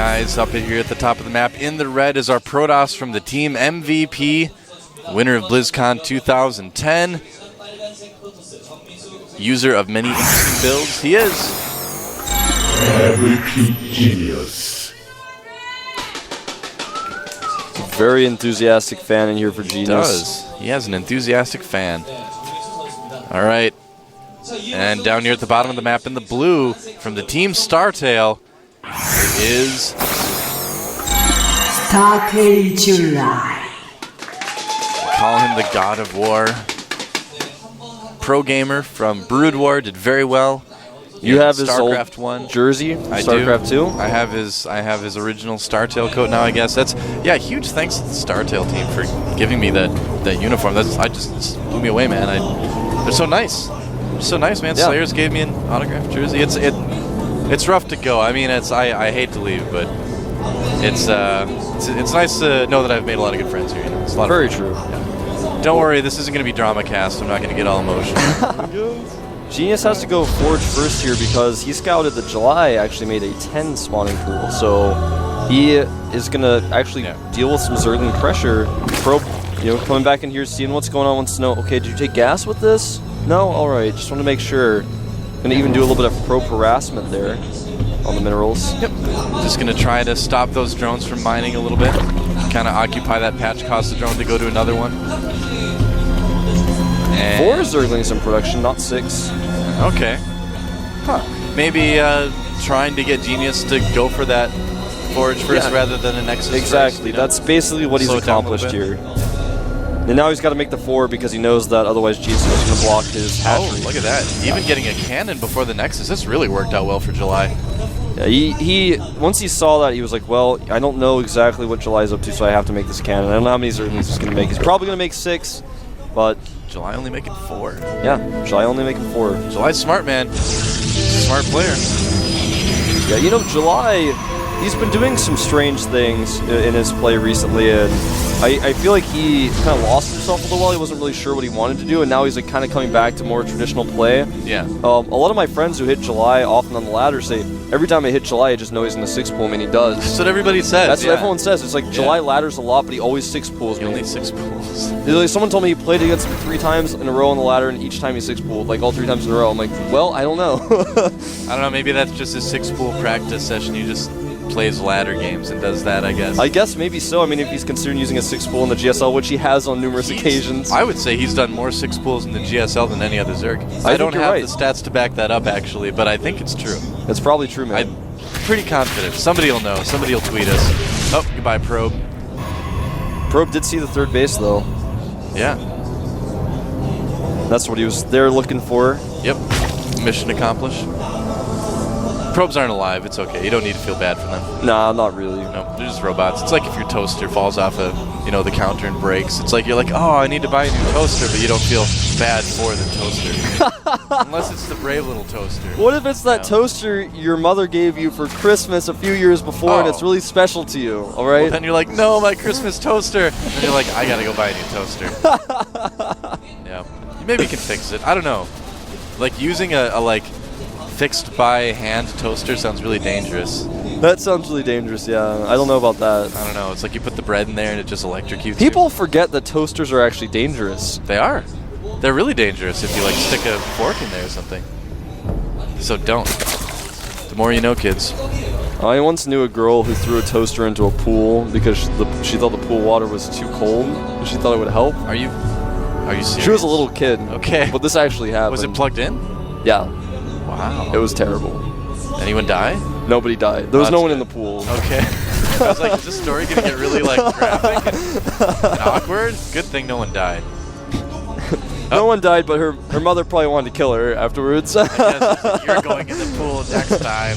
guys up here at the top of the map. In the red is our Protoss from the team MVP, winner of BlizzCon 2010. User of many interesting builds. He is MVP Genius. Very enthusiastic fan in here for Genius. He has an enthusiastic fan. All right. And down here at the bottom of the map in the blue from the team Startail is Starcraft July. Call him the God of War. Pro gamer from Brood War, did very well. You have his Starcraft old 1 jersey, I Starcraft do. 2. I have his original Startail coat now. I guess that's huge thanks to the Startail team for giving me that uniform. Just blew me away, man. They're so nice. They're so nice, man. Yeah. Slayers gave me an autographed jersey. It's rough to go. I mean, I hate to leave, but it's nice to know that I've made a lot of good friends here. You know? It's a lot Very of fun. true. Yeah. Don't worry, this isn't going to be drama cast. I'm not going to get all emotional. Genius has to go Forge first here because he scouted that July actually made a 10 spawning pool, so he is going to actually deal with some Zergling pressure. Probe, coming back in here, seeing what's going on, wants to know, okay, did you take gas with this? No? Alright, just want to make sure. Going to even do a little bit of probe harassment there on the minerals. Yep. Just going to try to stop those drones from mining a little bit. Kind of occupy that patch, cause the drone to go to another one. And 4 Zerglings in production, not 6. Okay. Huh. Maybe trying to get Genius to go for that Forge first rather than a Nexus Exactly. first, That's basically what he's accomplished here. And now he's got to make the 4 because he knows that otherwise Genius is going to block his hatchery. Oh, look at that. Even getting a cannon before the Nexus. This really worked out well for July. Yeah, he once he saw that, he was like, well, I don't know exactly what July's up to, so I have to make this cannon. I don't know how many Zerglings he's going to make. He's probably going to make 6, but July only making 4. Yeah, July only making 4. July's smart, man. He's a smart player. Yeah, July, he's been doing some strange things in his play recently, and I feel like he kind of lost himself a little while. He wasn't really sure what he wanted to do, and now he's like kind of coming back to more traditional play. Yeah. A lot of my friends who hit July often on the ladder say, every time I hit July, I just know he's in the 6 pool, and he does. That's what everybody says. That's what everyone says. It's like July ladders a lot, but he always 6 pools. He only 6 pools. Like, someone told me he played against him 3 times in a row on the ladder, and each time he 6 pooled, like all 3 times in a row. I'm like, well, I don't know. I don't know. Maybe that's just his 6 pool practice session. He just plays ladder games and does that, I guess. I guess maybe so. I mean, if he's considering using a 6 pool in the GSL, which he has on numerous occasions. I would say he's done more 6 pools in the GSL than any other Zerg. I don't have the stats to back that up, actually, but I think it's true. It's probably true, man. I'm pretty confident. Somebody will know. Somebody will tweet us. Oh, goodbye, Probe. Probe did see the 3rd base, though. Yeah. That's what he was there looking for. Yep. Mission accomplished. Probes aren't alive. It's okay. You don't need to feel bad for them. Nah, not really. No, they're just robots. It's like if your toaster falls off the counter and breaks. It's like you're like, oh, I need to buy a new toaster, but you don't feel bad for the toaster. Unless it's the brave little toaster. What if it's that toaster your mother gave you for Christmas a few years before and it's really special to you, all right? Well, then you're like, no, my Christmas toaster. And then you're like, I gotta go buy a new toaster. Yeah. Maybe you can fix it. I don't know. Like using a fixed by hand toaster sounds really dangerous. That sounds really dangerous, yeah. I don't know about that. I don't know. It's like you put the bread in there and it just electrocutes People forget that toasters are actually dangerous. They are. They're really dangerous if you stick a fork in there or something. So don't. The more you know, kids. I once knew a girl who threw a toaster into a pool because she thought the pool water was too cold and she thought it would help. Are you serious? She was a little kid. Okay. But this actually happened. Was it plugged in? Yeah. Wow. It was terrible. Anyone die? Nobody died. There was no one in the pool. Okay. I was like, is this story going to get really graphic and awkward? Good thing no one died. No one died, but her mother probably wanted to kill her afterwards. I guess you're going in the pool next time.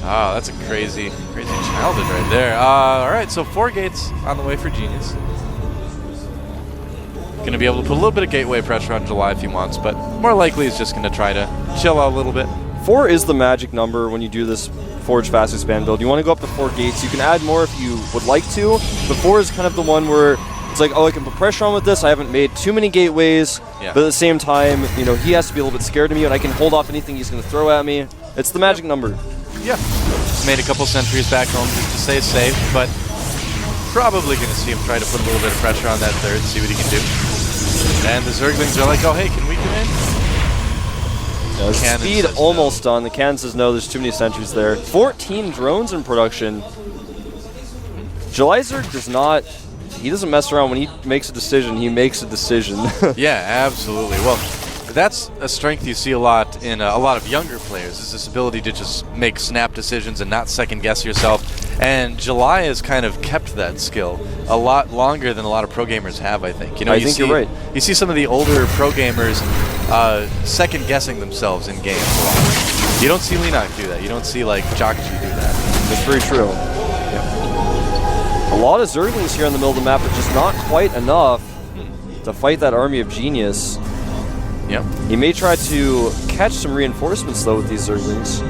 Oh, that's a crazy childhood right there. All right, so 4 gates on the way for Genius. Going to be able to put a little bit of gateway pressure on July if he wants, but more likely he's just going to try to chill out a little bit. 4 is the magic number when you do this Forge Fast Expand build. You want to go up to 4 gates. You can add more if you would like to, but 4 is kind of the one where it's like, oh, I can put pressure on with this. I haven't made too many gateways, but at the same time, he has to be a little bit scared of me, and I can hold off anything he's going to throw at me. It's the magic number. Yeah. Made a couple sentries back home just to stay safe, but probably going to see him try to put a little bit of pressure on that third, see what he can do. And the Zerglings are like, oh, hey, can we come in? Speed says almost done. The cannon says no, there's too many sentries there. 14 drones in production. Jelizer does not, he doesn't mess around. When he makes a decision, he makes a decision. Yeah, absolutely. Well, that's a strength you see a lot in a lot of younger players, is this ability to just make snap decisions and not second guess yourself. And July has kind of kept that skill a lot longer than a lot of pro gamers have, I think. You know, I think you're right. You see some of the older pro gamers second guessing themselves in games a lot. You don't see Leenock do that. You don't see like Jockji do that. That's very true. A lot of Zerglings here in the middle of the map, but just not quite enough to fight that army of Genius. Yep. He may try to catch some reinforcements, though, with these Zerglings.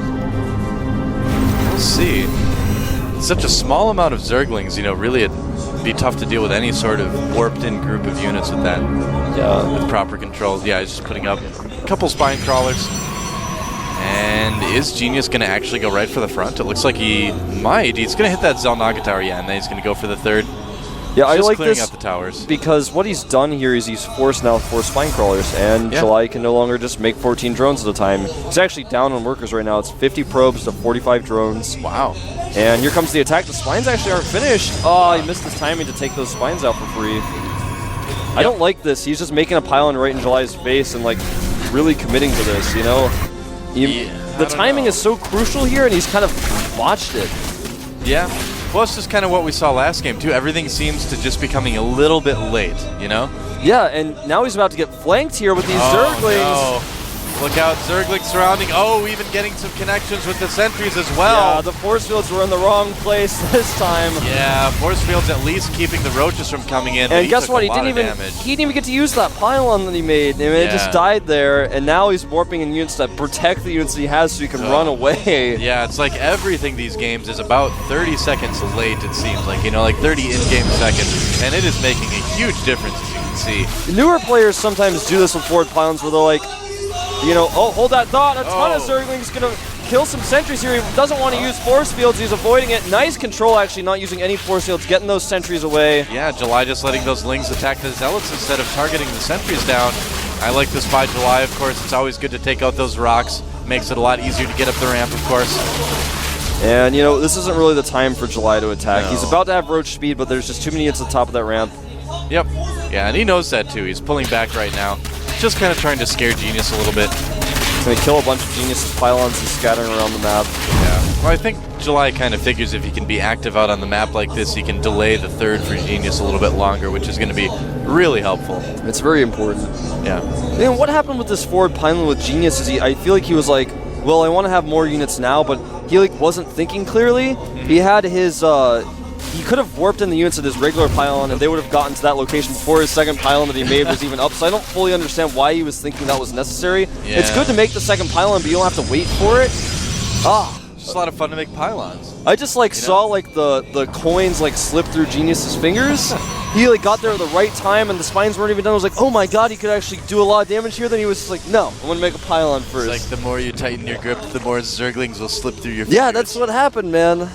We'll see. Such a small amount of Zerglings, you know, really it'd be tough to deal with any sort of warped-in group of units with that. Yeah. With proper controls. Yeah, he's just putting up a couple spine crawlers. And is Genius going to actually go right for the front? It looks like he might. He's going to hit that Zelnaga tower, yeah, and then he's going to go for the third. Yeah, I just like clearing this out the towers. because what he's done here is he's forced now 4 spine crawlers, and July can no longer just make 14 drones at a time. He's actually down on workers right now. It's 50 probes to 45 drones. Wow. And here comes the attack. The spines actually aren't finished. Oh, he missed his timing to take those spines out for free. I don't like this. He's just making a pylon right in July's face and like really committing to this, you know? The timing is so crucial here, and he's kind of botched it. Yeah. Well, it's just kind of what we saw last game, too. Everything seems to just be coming a little bit late, you know? Yeah, and now he's about to get flanked here with these Zerglings. No. Look out, Zergling surrounding. Oh, even getting some connections with the sentries as well. Yeah, the force fields were in the wrong place this time. Yeah, force fields at least keeping the roaches from coming in. And guess what? He didn't even get to use that pylon that he made. I mean, it just died there, and now he's warping in units that protect the units he has so he can run away. Yeah, it's like everything these games is about 30 seconds late, it seems like, you know, like 30 in-game seconds, and it is making a huge difference, as you can see. Newer players sometimes do this with forward pylons where they're like, you know, oh, hold that thought. A ton of Zerglings going to kill some sentries here. He doesn't want to use force fields. He's avoiding it. Nice control, actually, not using any force fields, getting those sentries away. Yeah, July just letting those Lings attack the Zealots instead of targeting the sentries down. I like this by July, of course. It's always good to take out those rocks. Makes it a lot easier to get up the ramp, of course. And, you know, this isn't really the time for July to attack. No. He's about to have roach speed, but there's just too many units at the top of that ramp. Yep. Yeah, and he knows that, too. He's pulling back right now. Just kind of trying to scare Genius a little bit. He's going to kill a bunch of Genius's pylons and scattering around the map. Yeah. Well, I think July kind of figures if he can be active out on the map like this, he can delay the third for Genius a little bit longer, which is going to be really helpful. It's very important. Yeah. And what happened with this forward pylon with Genius is I feel like he was like, well, I want to have more units now, but he like wasn't thinking clearly. He had his he could have warped in the units at his regular pylon, and they would have gotten to that location before his second pylon that he made was even up. So I don't fully understand why he was thinking that was necessary. Yeah. It's good to make the second pylon, but you don't have to wait for it. It's a lot of fun to make pylons. I just like saw like the coins like slip through Genius's fingers. He like got there at the right time, and the spines weren't even done. I was like, oh my god, he could actually do a lot of damage here. Then he was like, no, I'm gonna make a pylon first. It's like the more you tighten your grip, the more Zerglings will slip through your fingers. Yeah, that's what happened, man.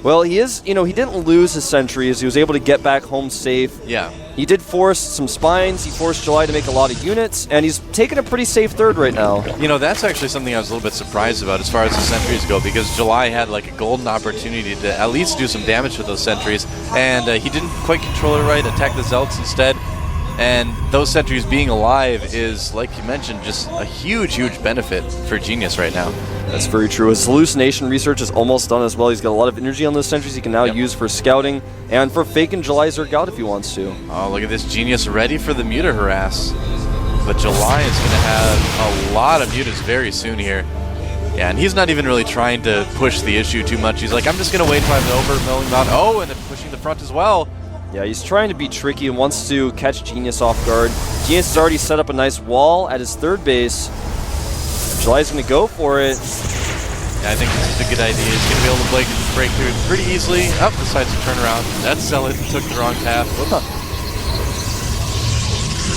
Well, he is, you know, he didn't lose his sentries. He was able to get back home safe. Yeah. He did force some spines. He forced July to make a lot of units, and he's taking a pretty safe third right now. You know, that's actually something I was a little bit surprised about as far as the sentries go, because July had like a golden opportunity to at least do some damage with those sentries, and he didn't quite control it right, attack the Zealots instead. And those sentries being alive is, like you mentioned, just a huge, huge benefit for Genius right now. That's very true. His hallucination research is almost done as well. He's got a lot of energy on those sentries he can now use for scouting and for faking July Zerg out if he wants to. Oh, look at this Genius ready for the Muta harass. But July is going to have a lot of Mutas very soon here. Yeah, and he's not even really trying to push the issue too much. He's like, I'm just going to wait till I'm over milling out. Oh, and then pushing the front as well. Yeah, he's trying to be tricky and wants to catch Genius off guard. Genius has already set up a nice wall at his third base. July's going to go for it. Yeah, I think this is a good idea. He's going to be able to break through it pretty easily. Oh, decides to turn around. That Zealot took the wrong path.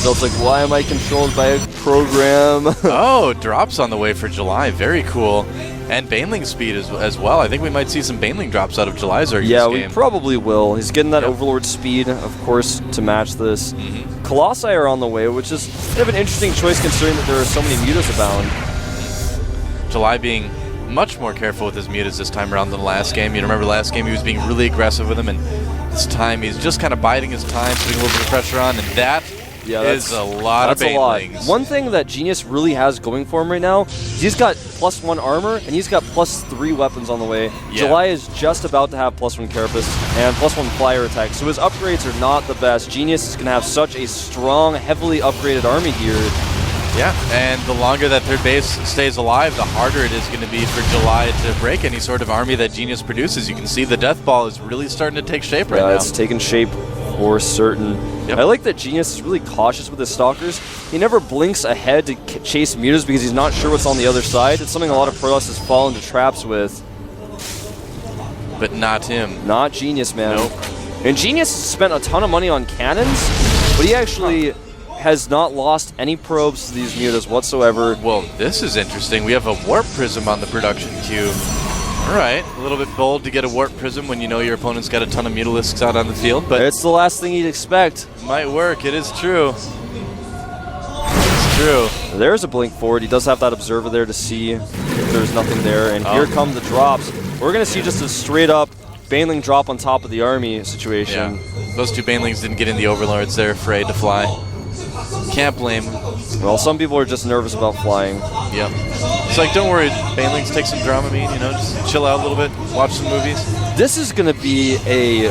So it's like, why am I controlled by a program? Oh, drops on the way for July. Very cool. And Baneling speed as well. I think we might see some Baneling drops out of July's Arceus Yeah, game. we probably will. He's getting that Overlord speed, of course, to match this. Colossi are on the way, which is a bit of an interesting choice considering that there are so many mutas abound. July being much more careful with his mutas this time around than the last game. You remember last game he was being really aggressive with them, and this time he's just kind of biding his time, putting a little bit of pressure on, and that is a lot of Banelings. One thing that Genius really has going for him right now, he's got +1 armor, and he's got +3 weapons on the way. Yeah. July is just about to have +1 Carapace and +1 Flyer attack, so his upgrades are not the best. Genius is going to have such a strong, heavily upgraded army here. Yeah, and the longer that third base stays alive, the harder it is going to be for July to break any sort of army that Genius produces. You can see the Death Ball is really starting to take shape right now. Yeah, it's taking shape for certain. Yep. I like that Genius is really cautious with his Stalkers. He never blinks ahead to chase mutas because he's not sure what's on the other side. It's something a lot of Protosses fall into traps with. But not him. Not Genius, man. Nope. And Genius spent a ton of money on cannons, but he actually has not lost any probes to these mutas whatsoever. Well, this is interesting. We have a Warp Prism on the production queue. All right, a little bit bold to get a Warp Prism when you know your opponent's got a ton of Mutalisks out on the field, but It's the last thing you'd expect. might work. It is true. It's true. There's a blink forward. He does have that observer there to see if there's nothing there. And here come the drops. We're going to see just a straight up Baneling drop on top of the army situation. Yeah. Those two Banelings didn't get in the Overlords. They're afraid to fly. Can't blame them. Well, some people are just nervous about flying. Yep. It's like, don't worry, Banelings, take some Dramamine, you know, just chill out a little bit, watch some movies. This is going to be a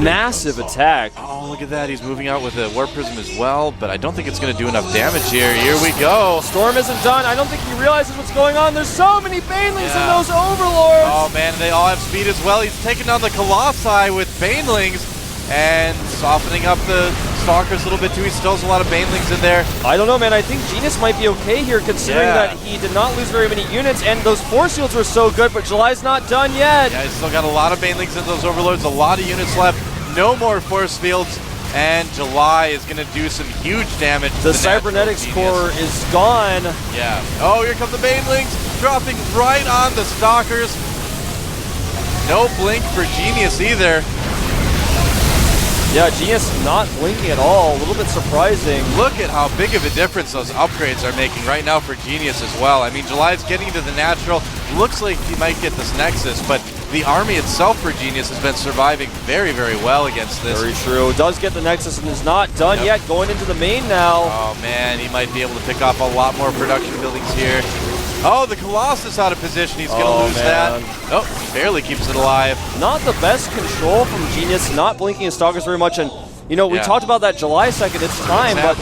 massive attack. Oh, look at that. He's moving out with a Warp Prism as well, but I don't think it's going to do enough damage here. Here we go. Storm isn't done. I don't think he realizes what's going on. There's so many Banelings in those Overlords. Oh, man, they all have speed as well. He's taking down the Colossi with Banelings and softening up the Stalkers a little bit too. He still has a lot of Banelings in there. I don't know, man. I think Genius might be okay here considering that he did not lose very many units and those Force Fields were so good, but July's not done yet. Yeah, he's still got a lot of Banelings in those Overlords, a lot of units left. No more Force Fields, and July is going to do some huge damage to The the Cybernetics core is gone. Yeah. Oh, here come the Banelings, dropping right on the Stalkers. No blink for Genius either. Yeah, Genius not blinking at all. A little bit surprising. Look at how big of a difference those upgrades are making right now for Genius as well. I mean, July's getting to the natural. Looks like he might get this Nexus, but the army itself for Genius has been surviving very, very well against this. Very true. Does get the Nexus and is not done yet. Going into the main now. Oh, man, he might be able to pick off a lot more production buildings here. Oh, the Colossus out of position. He's going to lose that. Oh, barely keeps it alive. Not the best control from Genius, not blinking his Stalkers very much. And, you know, we talked about that July second. It's time, but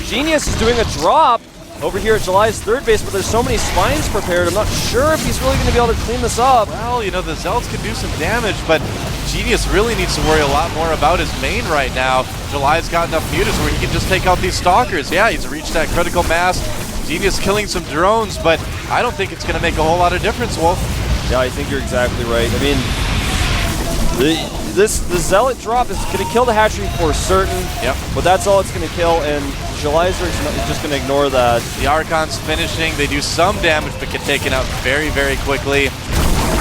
Genius is doing a drop over here at July's third base, but there's so many spines prepared. I'm not sure if he's really going to be able to clean this up. Well, you know, the Zealots can do some damage, but Genius really needs to worry a lot more about his main right now. July's got enough mutas where he can just take out these Stalkers. Yeah, he's reached that critical mass. Genius killing some drones, but I don't think it's going to make a whole lot of difference, Wolf. Yeah, I think you're exactly right. I mean, the Zealot drop is going to kill the hatchery for certain. Yep. But that's all it's going to kill, and Julyzer is just going to ignore that. The Archon's finishing. They do some damage, but get taken out very, very quickly.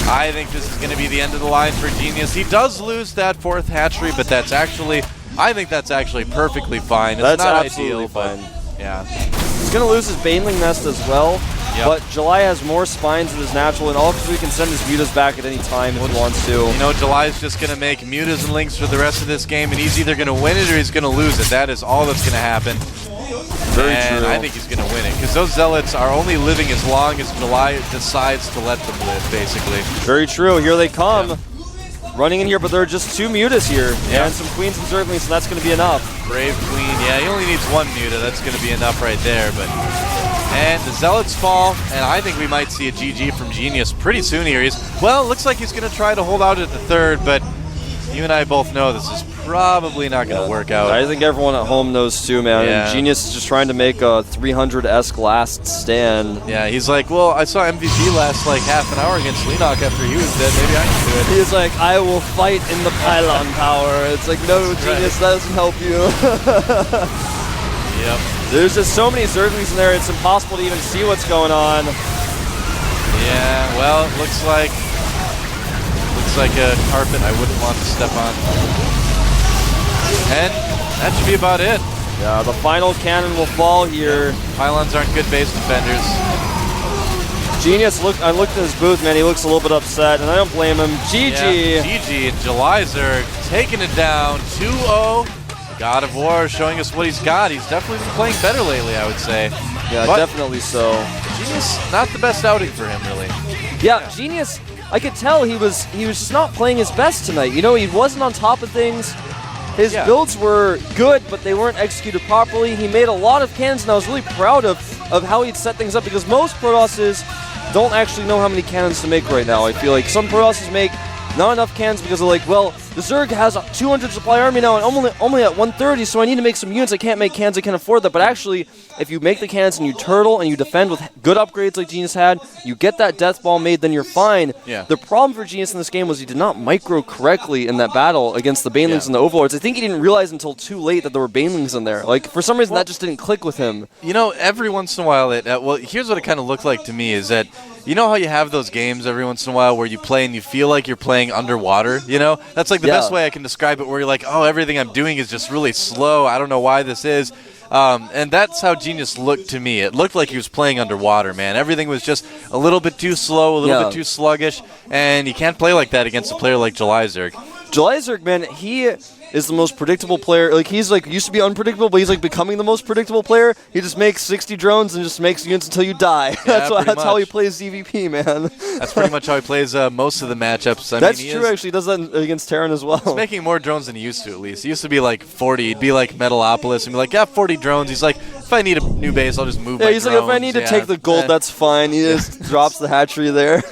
I think this is going to be the end of the line for Genius. He does lose that fourth hatchery, but that's actually, I think that's actually perfectly fine. It's That's not absolutely ideal, fine. but yeah. He's going to lose his Baneling Nest as well, but July has more spines than his natural, and all because we can send his mutas back at any time if he wants to. You know, July's just going to make mutas and links for the rest of this game, and he's either going to win it or he's going to lose it. That is all that's going to happen. Very and true. I think he's going to win it, because those Zealots are only living as long as July decides to let them live, basically. Very true. Here they come. Running in here, but there are just two mutas here, and some Queens and Zerglings, so that's going to be enough. Brave Queen, yeah, he only needs one muta. That's going to be enough right there. And the Zealots fall, and I think we might see a GG from Genius pretty soon here. Looks like he's going to try to hold out at the third, but you and I both know this is probably not going to work out. I think everyone at home knows too, man. Yeah. Genius is just trying to make a 300-esque last stand. Yeah, he's like, well, I saw MVP last like half an hour against Leenock after he was dead. Maybe I can do it. He's like, I will fight in the pylon tower. It's like, no, Genius, that doesn't help you. Yep. There's just so many Zerglings in there, it's impossible to even see what's going on. Yeah, well, it looks like a carpet I wouldn't want to step on. And that should be about it. Yeah, the final cannon will fall here. Pylons aren't good base defenders. Genius, I looked at his booth, man, he looks a little bit upset, and I don't blame him. GG! Yeah, GG, and Julyzerg taking it down, 2-0. God of War showing us what he's got. He's definitely been playing better lately, I would say. Yeah, but definitely so. Genius, not the best outing for him, really. Yeah, Genius, I could tell he was just not playing his best tonight. You know, he wasn't on top of things. His builds were good, but they weren't executed properly. He made a lot of cannons, and I was really proud of how he'd set things up, because most Protosses don't actually know how many cannons to make right now. I feel like some Protosses make not enough cannons because they're like, well, the Zerg has a 200 supply army now and only at 130, so I need to make some units. I can't make cannons, I can't afford that. But actually, if you make the cannons and you turtle and you defend with good upgrades like Genius had, you get that death ball made, then you're fine. Yeah. The problem for Genius in this game was he did not micro correctly in that battle against the Banelings and the Overlords. I think he didn't realize until too late that there were Banelings in there. Like, for some reason, that just didn't click with him. You know, every once in a while, well, here's what it kind of looked like to me is that, you know how you have those games every once in a while where you play and you feel like you're playing underwater, you know? That's like the best way I can describe it, where you're like, oh, everything I'm doing is just really slow. I don't know why this is. And that's how Genius looked to me. It looked like he was playing underwater, man. Everything was just a little bit too slow, a little bit too sluggish, and you can't play like that against a player like Julyzerg. Julyzerg, man, he is the most predictable player. Like, he's like used to be unpredictable, but he's like becoming the most predictable player. He just makes 60 drones and just makes units until you die. Yeah, that's how he plays ZVP, man. That's pretty much how he plays most of the matchups. That's true, actually. He does that against Terran as well. He's making more drones than he used to, at least. He used to be like 40. He'd be like Metalopolis and be like, yeah, 40 drones. He's like, if I need a new base, I'll just move my he's drones. like, if I need to take the gold, that's fine. He just drops the hatchery there.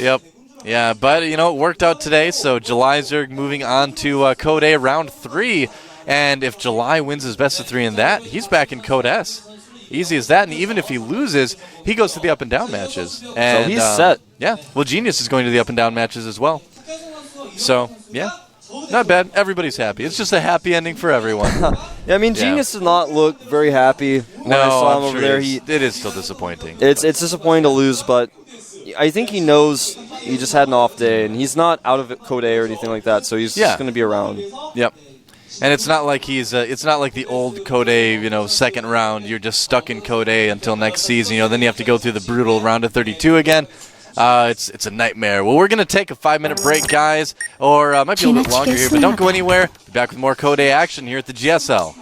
Yep. Yeah, but, you know, it worked out today, so Julyzerg moving on to Code A round 3. And if July wins his best of 3 in that, he's back in Code S. Easy as that. And even if he loses, he goes to the up and down matches. And, so he's set. Yeah. Well, Genius is going to the up and down matches as well. So, yeah. Not bad. Everybody's happy. It's just a happy ending for everyone. Yeah, I mean, Genius did not look very happy when I saw him over there. It is still disappointing. It's disappointing to lose, but I think he knows he just had an off day, and he's not out of Code A or anything like that, so he's just going to be around. Yep. And it's not like it's not like the old Code A, you know, second round. You're just stuck in Code A until next season. You know, then you have to go through the brutal round of 32 again. It's a nightmare. Well, we're going to take a 5-minute break, guys, or might be a little bit longer here, but don't go anywhere. Be back with more Code A action here at the GSL.